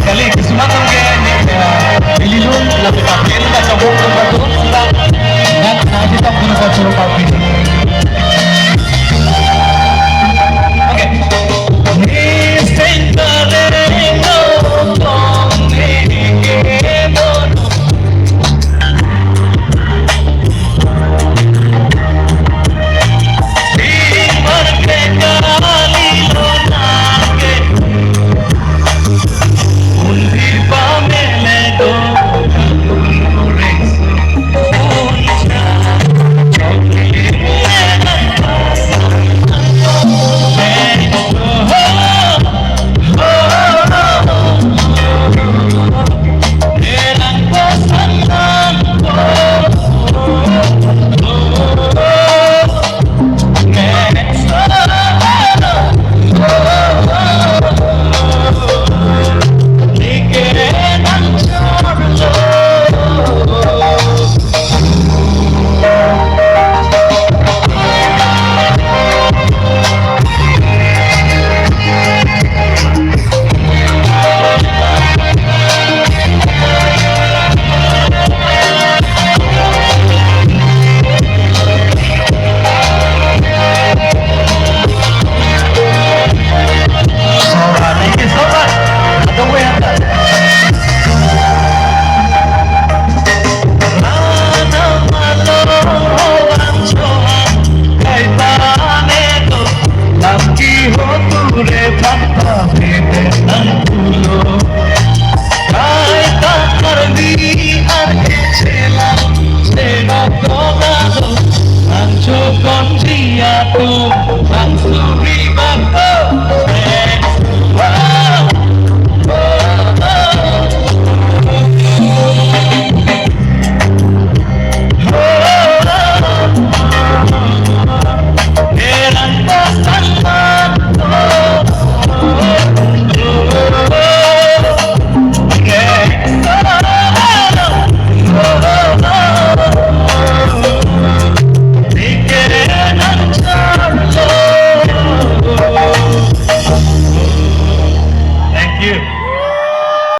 Kali kesempatan ke bililun lebih pakai lu baca buku batu sudah dan nanti tak punya baca papi. Oke. Ni sentare no con ke mono di marke kali lo nage undi pa mele do con dia tu langsung ribato eran cosas Thank you.